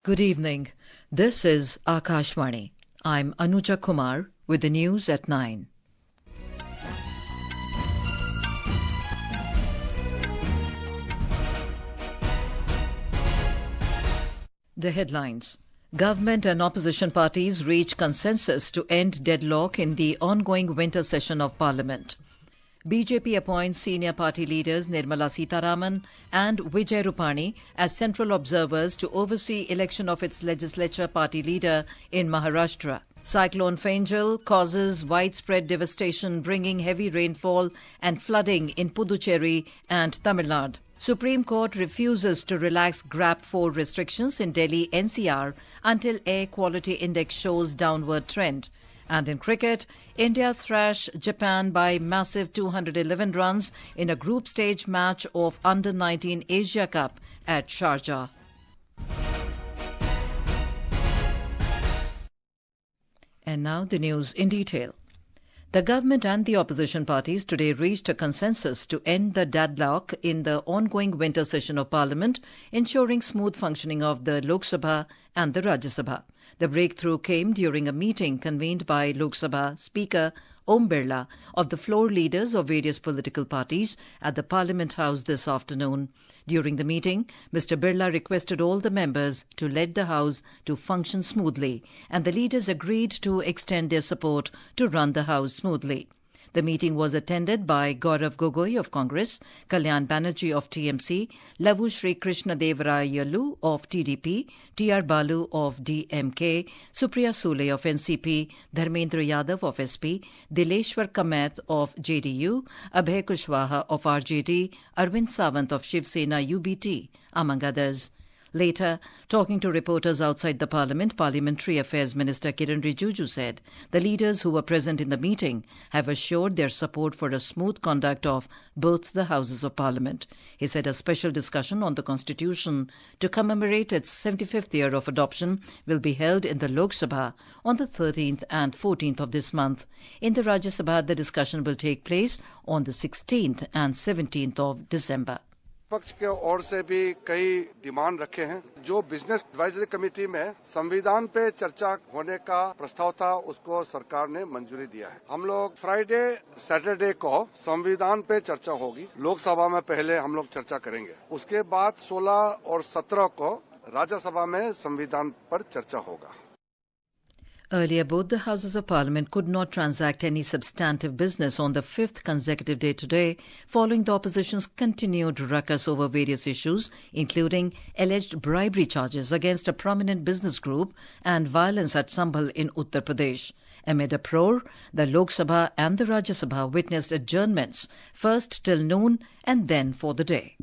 Good evening. This is Akashvani. I'm Anuja Kumar with the news at 9. The headlines. Government and opposition parties reach consensus to end deadlock in the ongoing winter session of Parliament. BJP appoints senior party leaders Nirmala Sitharaman and Vijay Rupani as central observers to oversee election of its legislature party leader in Maharashtra. Cyclone Fangel causes widespread devastation, bringing heavy rainfall and flooding in Puducherry and Tamil Nadu. Supreme Court refuses to relax GRAP 4 restrictions in Delhi-NCR until air quality index shows downward trend. And in cricket, India thrashed Japan by massive 211 runs in a group stage match of Under-19 Asia Cup at Sharjah. And now the news in detail. The government and the opposition parties today reached a consensus to end the deadlock in the ongoing winter session of Parliament, ensuring smooth functioning of the Lok Sabha and the Rajya Sabha. The breakthrough came during a meeting convened by Lok Sabha Speaker Om Birla of the floor leaders of various political parties at the Parliament House this afternoon. During the meeting, Mr. Birla requested all the members to let the House to function smoothly, and the leaders agreed to extend their support to run the House smoothly. The meeting was attended by Gaurav Gogoi of Congress, Kalyan Banerjee of TMC, Lavu Shri Krishna Deva Rayalu of TDP, T.R. Balu of DMK, Supriya Sule of NCP, Dharmendra Yadav of SP, Dileshwar Kamath of JDU, Abhay Kushwaha of RJD, Arvind Sawant of Shiv Sena UBT, among others. Later, talking to reporters outside the Parliament, Parliamentary Affairs Minister Kiran Rijiju said the leaders who were present in the meeting have assured their support for a smooth conduct of both the Houses of Parliament. He said a special discussion on the Constitution to commemorate its 75th year of adoption will be held in the Lok Sabha on the 13th and 14th of this month. In the Rajya Sabha, the discussion will take place on the 16th and 17th of December. पक्ष के ओर से भी कई demand रखे हैं। जो business advisory committee में संविधान पे चर्चा होने का प्रस्ताव था, उसको सरकार ने मंजूरी दिया है। हम लोग फ्राइडे सैटरडे को संविधान पे चर्चा होगी। लोकसभा में पहले हम लोग चर्चा करेंगे, उसके बाद 16 और 17 को राज्यसभा में संविधान पर चर्चा होगा। Earlier, both the Houses of Parliament could not transact any substantive business on the fifth consecutive day today, following the opposition's continued ruckus over various issues, including alleged bribery charges against a prominent business group and violence at Sambhal in Uttar Pradesh. Amid uproar, the Lok Sabha and the Rajya Sabha witnessed adjournments, first till noon and then for the day.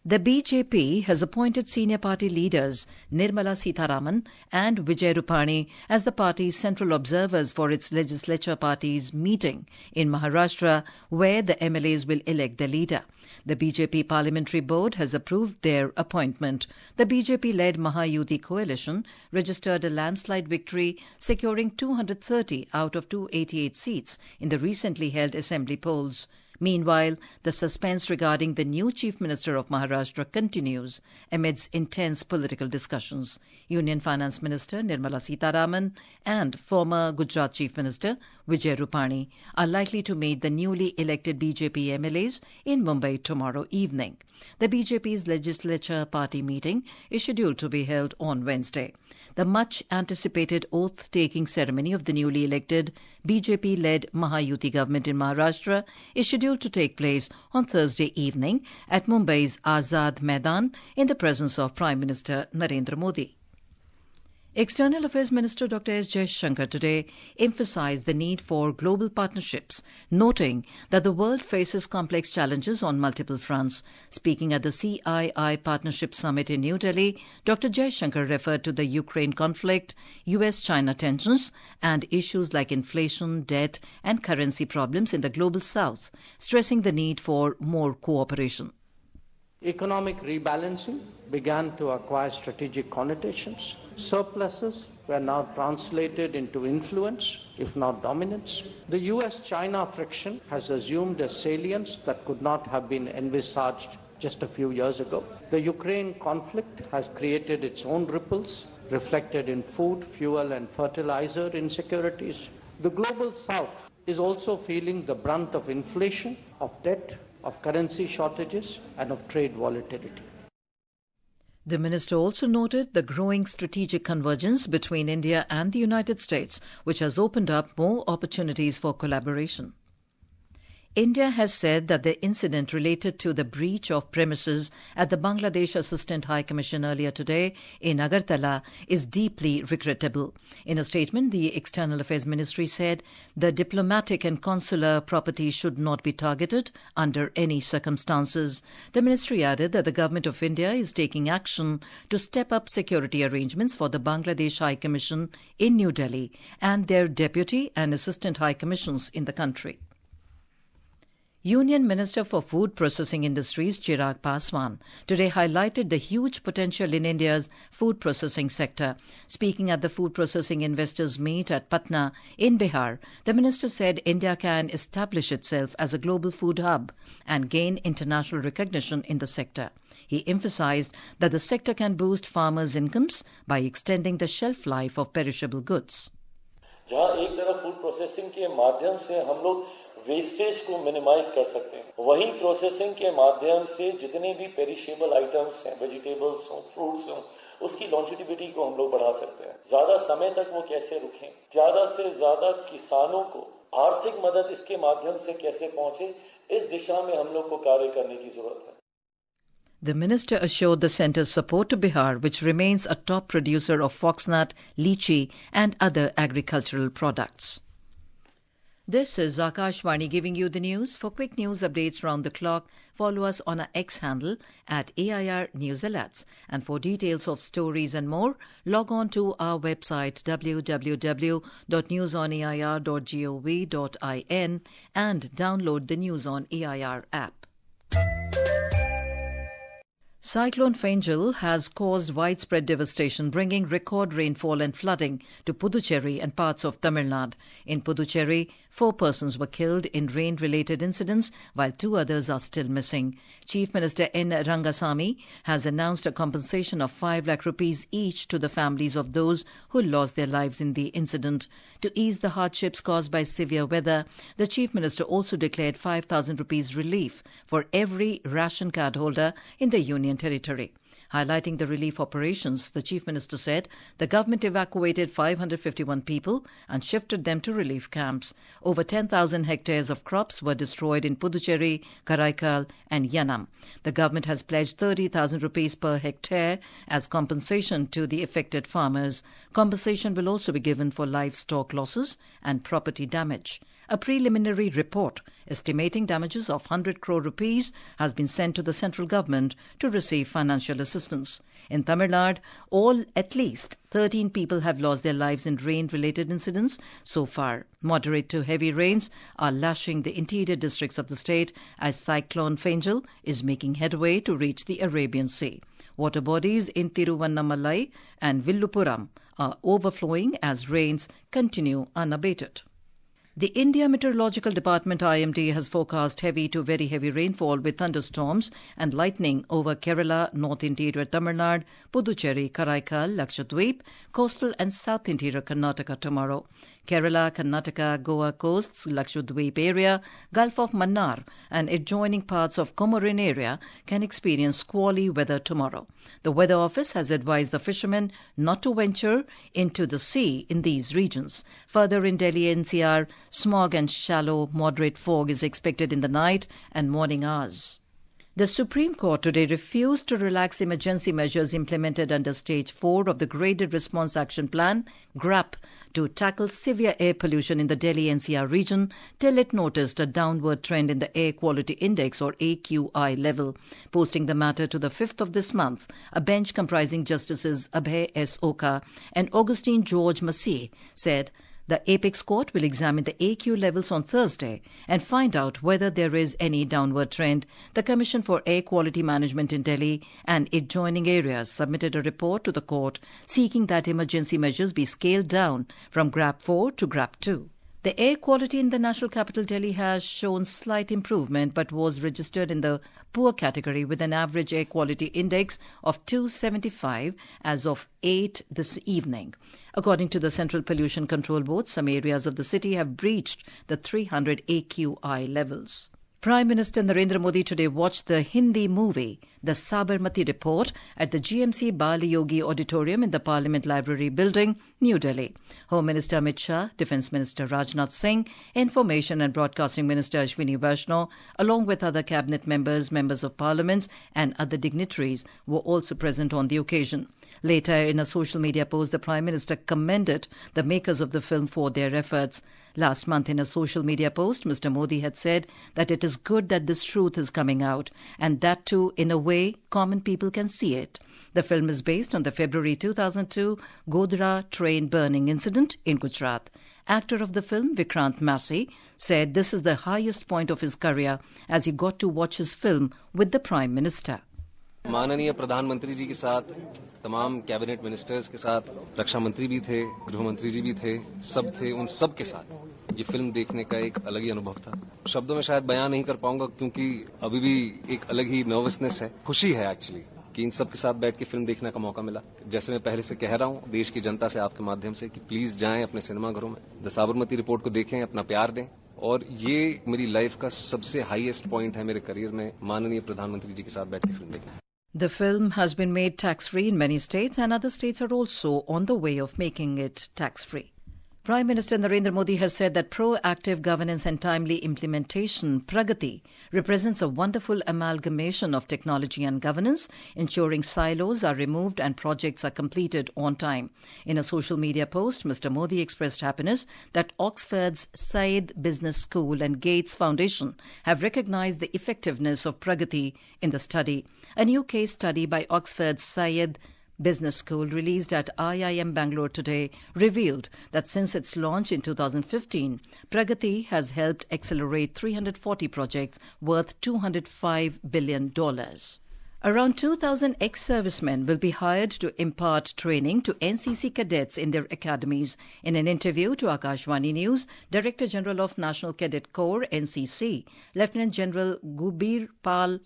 The BJP has appointed senior party leaders Nirmala Sitharaman and Vijay Rupani as the party's central observers for its legislature party's meeting in Maharashtra, where the MLAs will elect their leader. The BJP Parliamentary Board has approved their appointment. The BJP-led Mahayuti coalition registered a landslide victory, securing 230 out of 288 seats in the recently held assembly polls. Meanwhile, the suspense regarding the new Chief Minister of Maharashtra continues amidst intense political discussions. Union Finance Minister Nirmala Sitharaman and former Gujarat Chief Minister Vijay Rupani are likely to meet the newly elected BJP MLAs in Mumbai tomorrow evening. The BJP's legislature party meeting is scheduled to be held on Wednesday. The much-anticipated oath-taking ceremony of the newly elected BJP-led Mahayuti government in Maharashtra is scheduled to take place on Thursday evening at Mumbai's Azad Maidan in the presence of Prime Minister Narendra Modi. External Affairs Minister Dr. S. Jaishankar today emphasized the need for global partnerships, noting that the world faces complex challenges on multiple fronts. Speaking at the CII Partnership Summit in New Delhi, Dr. Jaishankar referred to the Ukraine conflict, US-China tensions, and issues like inflation, debt, and currency problems in the global south, stressing the need for more cooperation. Economic rebalancing began to acquire strategic connotations. Surpluses were now translated into influence, if not dominance. The US-China friction has assumed a salience that could not have been envisaged just a few years ago. The Ukraine conflict has created its own ripples, reflected in food, fuel and fertilizer insecurities. The global south is also feeling the brunt of inflation, of debt, of currency shortages and of trade volatility. The minister also noted the growing strategic convergence between India and the United States, which has opened up more opportunities for collaboration. India has said that the incident related to the breach of premises at the Bangladesh Assistant High Commission earlier today in Agartala is deeply regrettable. In a statement, the External Affairs Ministry said the diplomatic and consular property should not be targeted under any circumstances. The ministry added that the Government of India is taking action to step up security arrangements for the Bangladesh High Commission in New Delhi and their Deputy and Assistant High Commissions in the country. Union Minister for Food Processing Industries Chirag Paswan today highlighted the huge potential in India's food processing sector. Speaking at the Food Processing Investors Meet at Patna in Bihar, the minister said India can establish itself as a global food hub and gain international recognition in the sector. He emphasized that the sector can boost farmers' incomes by extending the shelf life of perishable goods. जहाँ एक तरफ food processing के माध्यम से हम लोग wastage को minimise कर सकते हैं, वहीं प्रोसेसिंग के माध्यम से जितने भी पेरिशेबल आइटम्स हैं, वेजिटेबल्स हों, फ्रूट्स हों, उसकी लॉन्जिविटी को हम लोग बढ़ा सकते हैं. ज्यादा समय तक वो कैसे रुकें, ज्यादा से ज्यादा किसानों को आर्थिक मदद इसके माध्यम से कैसे पहुंचे, इस दिशा में हम लोग को कार्य करने की जरूरत है. The minister assured the centre's support to Bihar, which remains a top producer of foxnut, lychee and other agricultural products. This is Akashvani giving you the news. For quick news updates round the clock, follow us on our X handle at AIR News Alerts. And for details of stories and more, log on to our website www.newsonair.gov.in and download the News on AIR app. Cyclone Fangel has caused widespread devastation, bringing record rainfall and flooding to Puducherry and parts of Tamil Nadu. In Puducherry, 4 persons were killed in rain-related incidents, while 2 others are still missing. Chief Minister N. Rangasamy has announced a compensation of 5 lakh rupees each to the families of those who lost their lives in the incident. To ease the hardships caused by severe weather, the Chief Minister also declared 5,000 rupees relief for every ration card holder in the Union Territory. Highlighting the relief operations, the Chief Minister said the government evacuated 551 people and shifted them to relief camps. Over 10,000 hectares of crops were destroyed in Puducherry, Karaikal and Yanam. The government has pledged 30,000 rupees per hectare as compensation to the affected farmers. Compensation will also be given for livestock losses and property damage. A preliminary report estimating damages of 100 crore rupees has been sent to the central government to receive financial assistance. In Tamil Nadu, at least 13 people have lost their lives in rain-related incidents so far. Moderate to heavy rains are lashing the interior districts of the state as Cyclone Fangel is making headway to reach the Arabian Sea. Water bodies in Tiruvannamalai and Villupuram are overflowing as rains continue unabated. The India Meteorological Department IMD has forecast heavy to very heavy rainfall with thunderstorms and lightning over Kerala, North Interior Tamil Nadu, Puducherry, Karaikal, Lakshadweep, coastal and South Interior Karnataka tomorrow. Kerala, Karnataka, Goa coasts, Lakshadweep area, Gulf of Mannar and adjoining parts of Comorin area can experience squally weather tomorrow. The Weather Office has advised the fishermen not to venture into the sea in these regions. Further in Delhi-NCR, smog and shallow moderate fog is expected in the night and morning hours. The Supreme Court today refused to relax emergency measures implemented under Stage 4 of the Graded Response Action Plan, GRAP, to tackle severe air pollution in the Delhi-NCR region till it noticed a downward trend in the Air Quality Index or AQI level. Posting the matter to the 5th of this month, a bench comprising Justices Abhay S. Oka and Augustine George Massey said the Apex Court will examine the AQ levels on Thursday and find out whether there is any downward trend. The Commission for Air Quality Management in Delhi and adjoining areas submitted a report to the court seeking that emergency measures be scaled down from GRAP 4 to GRAP 2. The air quality in the national capital Delhi has shown slight improvement but was registered in the poor category with an average air quality index of 275 as of 8 this evening. According to the Central Pollution Control Board, some areas of the city have breached the 300 AQI levels. Prime Minister Narendra Modi today watched the Hindi movie The Sabarmati Report at the GMC Bali Yogi Auditorium in the Parliament Library Building, New Delhi. Home Minister Amit Shah, Defence Minister Rajnath Singh, Information and Broadcasting Minister Ashwini Vaishnaw, along with other cabinet members, members of parliaments and other dignitaries were also present on the occasion. Later, in a social media post, the Prime Minister commended the makers of the film for their efforts. Last month, in a social media post, Mr. Modi had said that it is good that this truth is coming out, and that too, in a way, common people can see it. The film is based on the February 2002 Godhra train burning incident in Gujarat. Actor of the film, Vikrant Massey, said this is the highest point of his career as he got to watch his film with the Prime Minister. माननीय प्रधानमंत्री जी के साथ, तमाम cabinet ministers के साथ, रक्षा मंत्री भी थे, गृह मंत्री जी भी थे, सब थे, उन सब के साथ ये फिल्म देखने का एक अलग ही अनुभव था। शब्दों में शायद बयान नहीं कर पाऊंगा क्योंकि अभी भी एक अलग ही नर्वसनेस है, खुशी है एक्चुअली कि इन सब के साथ बैठ के फिल्म देखने का मौका मिला। जैसे मैं पहले से कह रहा हूं देश की जनता से आपके माध्यम से कि प्लीज जाएं अपने सिनेमा घरों में, द साबरमती रिपोर्ट को देखें, अपना प्यार दें। और ये मेरी लाइफ का सबसे हाईएस्ट पॉइंट है मेरे करियर में, माननीय प्रधानमंत्री जी के साथ बैठ के फिल्म देखें। The film has been made tax-free in many states and other states are also on the way of making it tax-free. Prime Minister Narendra Modi has said that proactive governance and timely implementation, Pragati, represents a wonderful amalgamation of technology and governance, ensuring silos are removed and projects are completed on time. In a social media post, Mr. Modi expressed happiness that Oxford's Syed Business School and Gates Foundation have recognized the effectiveness of Pragati in the study. A new case study by Oxford's Syed Business School released at IIM Bangalore today revealed that since its launch in 2015, Pragati has helped accelerate 340 projects worth $205 billion. Around 2,000 ex-servicemen will be hired to impart training to NCC cadets in their academies. In an interview to Akashvani News, Director General of National Cadet Corps, NCC, Lieutenant General Gubir Pal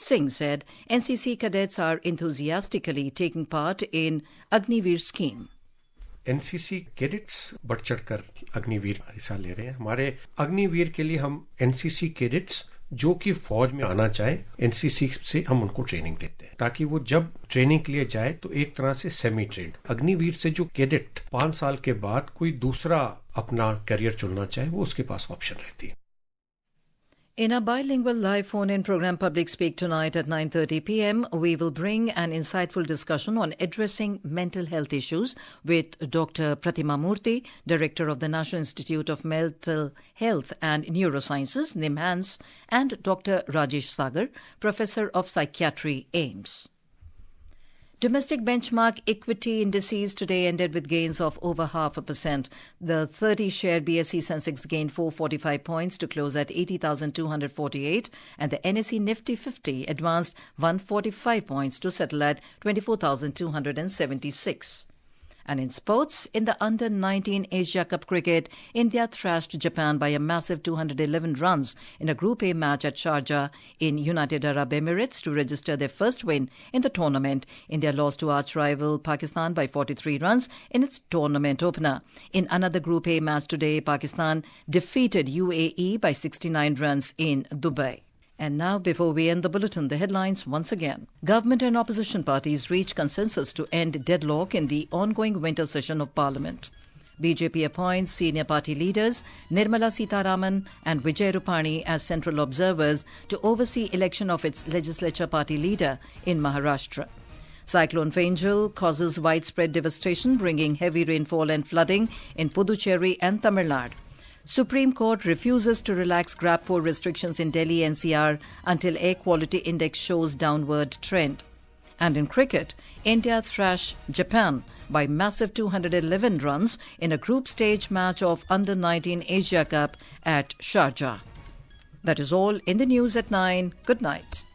Singh said NCC cadets are enthusiastically taking part in Agniveer scheme. NCC cadets बढ़ चढ़कर अग्निवीर हिस्सा ले रहे हैं। हमारे अग्निवीर के लिए हम एनसीसी कैडेट्स जो कि फौज में आना चाहे एनसीसी से हम उनको ट्रेनिंग देते हैं ताकि वो जब ट्रेनिंग के लिए जाए तो एक तरह से सेमी ट्रेंड। अग्निवीर से जो कैडेट 5 साल के बाद कोई दूसरा अपना करियर चुनना चाहे वो उसके पास ऑप्शन रहती है। In a bilingual live phone-in program Public Speak tonight at 9:30 p.m., we will bring an insightful discussion on addressing mental health issues with Dr. Pratima Murthy, Director of the National Institute of Mental Health and Neurosciences, NIMHANS, and Dr. Rajesh Sagar, Professor of Psychiatry, AIMS. Domestic benchmark equity indices today ended with gains of over 0.5%. The 30-share BSE Sensex gained 445 points to close at 80,248, and the NSE Nifty 50 advanced 145 points to settle at 24,276. And in sports, in the Under-19 Asia Cup cricket, India thrashed Japan by a massive 211 runs in a Group A match at Sharjah in United Arab Emirates to register their first win in the tournament. India lost to arch-rival Pakistan by 43 runs in its tournament opener. In another Group A match today, Pakistan defeated UAE by 69 runs in Dubai. And now, before we end the bulletin, the headlines once again. Government and opposition parties reach consensus to end deadlock in the ongoing winter session of Parliament. BJP appoints senior party leaders Nirmala Sitharaman and Vijay Rupani as central observers to oversee election of its legislature party leader in Maharashtra. Cyclone Fangel causes widespread devastation, bringing heavy rainfall and flooding in Puducherry and Tamil Nadu. Supreme Court refuses to relax GRAP 4 restrictions in Delhi-NCR until air quality index shows downward trend. And in cricket, India thrashed Japan by massive 211 runs in a group stage match of Under-19 Asia Cup at Sharjah. That is all in the news at 9. Good night.